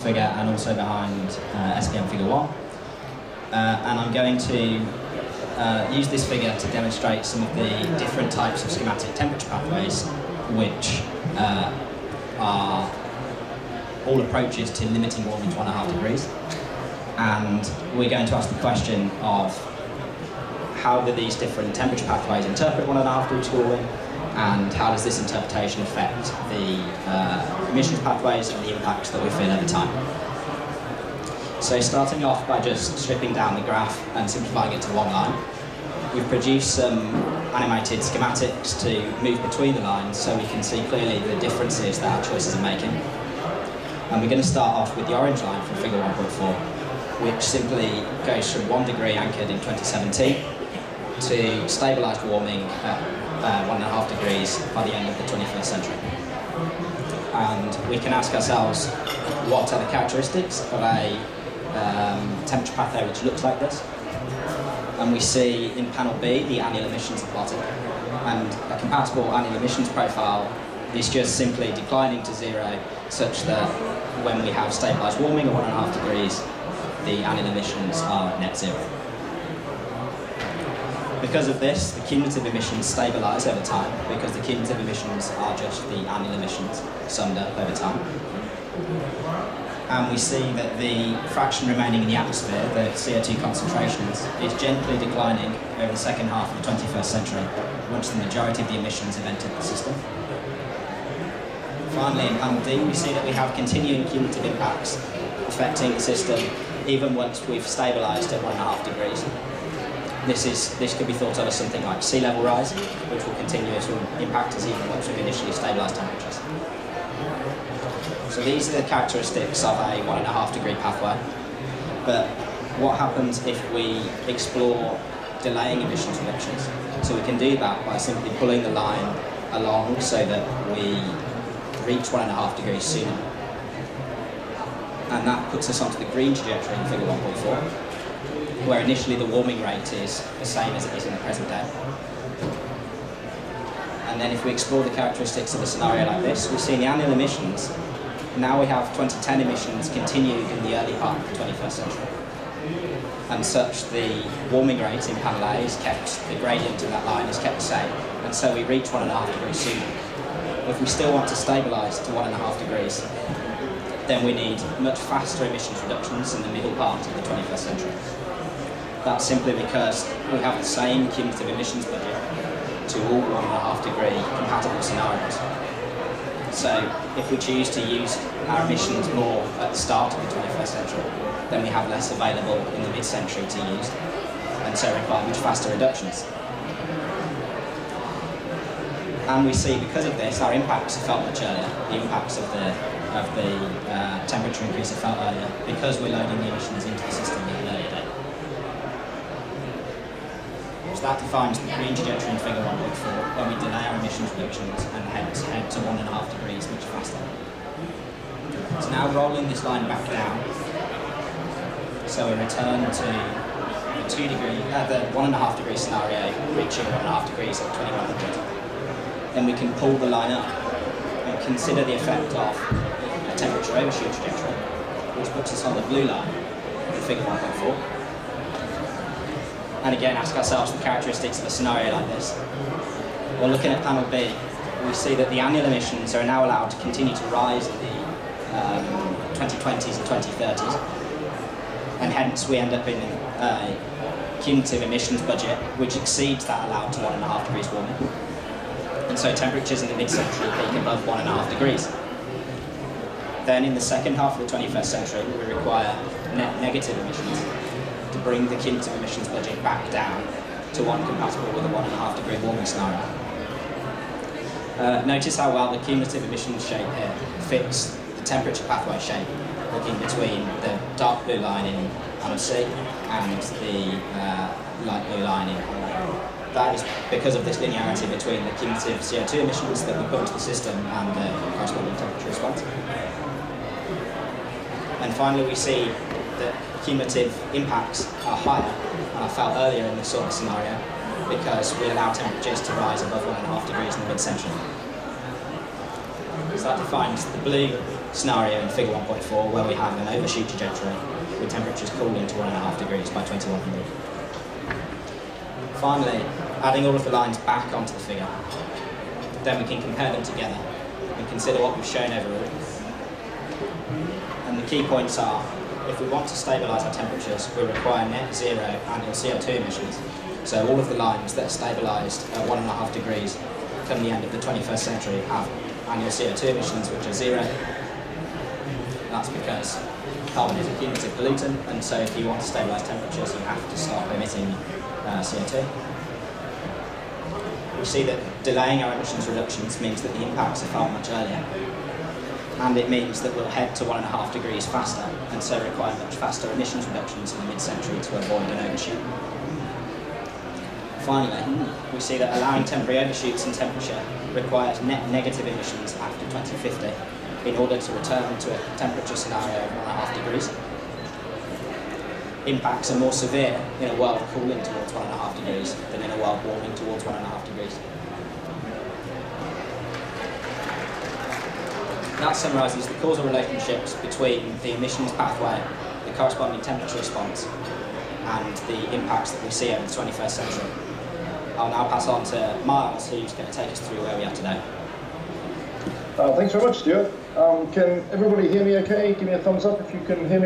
figure and also behind SPM figure 1. And I'm going to use this figure to demonstrate some of the different types of schematic temperature pathways, which are all approaches to limiting warming to 1.5 degrees. And we're going to ask the question of how do these different temperature pathways interpret 1.5 degrees warming, and how does this interpretation affect the emissions pathways and the impacts that we feel over time. So starting off by just stripping down the graph and simplifying it to one line, we've produced some animated schematics to move between the lines so we can see clearly the differences that our choices are making. And we're going to start off with the orange line from figure 1.4, which simply goes from 1 degree anchored in 2017 to stabilised warming at 1.5 degrees by the end of the 21st century. And we can ask ourselves, what are the characteristics of a temperature pathway which looks like this? And we see in panel B the annual emissions are plotted, and a compatible annual emissions profile is just simply declining to zero, such that when we have stabilised warming at 1.5 degrees, the annual emissions are net zero. Because of this, the cumulative emissions stabilise over time, because the cumulative emissions are just the annual emissions summed up over time. And we see that the fraction remaining in the atmosphere, the CO2 concentrations, is gently declining over the second half of the 21st century, once the majority of the emissions have entered the system. Finally, in panel D, we see that we have continuing cumulative impacts affecting the system even once we've stabilised at 1.5 degrees. This could be thought of as something like sea level rise, which will continue to impact us even once we've initially stabilised temperatures. So these are the characteristics of a 1.5 degree pathway. But what happens if we explore delaying emissions reductions? So we can do that by simply pulling the line along so that we reach 1.5 degrees sooner. And that puts us onto the green trajectory in figure 1.4, where initially the warming rate is the same as it is in the present day. And then if we explore the characteristics of a scenario like this, we see the annual emissions. Now we have 2010 emissions continued in the early part of the 21st century. And such, the warming rate in panel A is kept, the gradient of that line is kept the same, and so we reach 1.5 degrees sooner. If we still want to stabilise to 1.5 degrees, then we need much faster emissions reductions in the middle part of the 21st century. That's simply because we have the same cumulative emissions budget to all 1.5 degree compatible scenarios. So if we choose to use our emissions more at the start of the 21st century, then we have less available in the mid-century to use, and so require much faster reductions. And we see, because of this, our impacts are felt much earlier. The impacts of the temperature increase are felt earlier, because we're loading the emissions into the system at an earlier date. So that defines the green trajectory in figure 1.4, where we delay our emissions reductions and hence head to 1.5 degrees much faster. So now rolling this line back down, so we return to the the 1.5 degree scenario, reaching 1.5 degrees at 2100. Then we can pull the line up and consider the effect of a temperature overshoot trajectory, which puts us on the blue line in figure 1.4. And again, ask ourselves the characteristics of a scenario like this. Well, looking at panel B, we see that the annual emissions are now allowed to continue to rise in the 2020s and 2030s, and hence we end up in a cumulative emissions budget which exceeds that allowed to 1.5 degrees warming. And so temperatures in the mid-century peak above 1.5 degrees. Then in the second half of the 21st century, we require net negative emissions to bring the cumulative emissions budget back down to one compatible with a 1.5 degree warming scenario. Notice how well the cumulative emissions shape here fits the temperature pathway shape, looking between the dark blue line in panel C and the light blue line in panel A. That is because of this linearity between the cumulative CO2 emissions that we put into the system and the corresponding temperature response. And finally, we see that cumulative impacts are higher and are felt earlier in this sort of scenario because we allow temperatures to rise above 1.5 degrees in the mid-century. So that defines the blue scenario in figure 1.4 where we have an overshoot trajectory with temperatures cooling to 1.5 degrees by 2100. Finally, adding all of the lines back onto the figure, then we can compare them together and consider what we've shown overall. And the key points are, if we want to stabilise our temperatures, we require net zero annual CO2 emissions. So all of the lines that are stabilised at 1.5 degrees come the end of the 21st century have annual CO2 emissions which are zero. That's because carbon is a cumulative pollutant, and so if you want to stabilise temperatures, you have to stop emitting CO2. We see that delaying our emissions reductions means that the impacts are felt much earlier, and it means that we'll head to 1.5 degrees faster, and so require much faster emissions reductions in the mid-century to avoid an overshoot. Finally, we see that allowing temporary overshoots in temperature requires net negative emissions after 2050 in order to return to a temperature scenario of 1.5 degrees. Impacts are more severe in a world cooling towards 1.5 degrees than in a world warming towards 1.5 degrees. That summarises the causal relationships between the emissions pathway, the corresponding temperature response, and the impacts that we see over the 21st century. I'll now pass on to Miles, who's going to take us through where we are today. Thanks very much, Stuart. Can everybody hear me okay? Give me a thumbs up if you can hear me.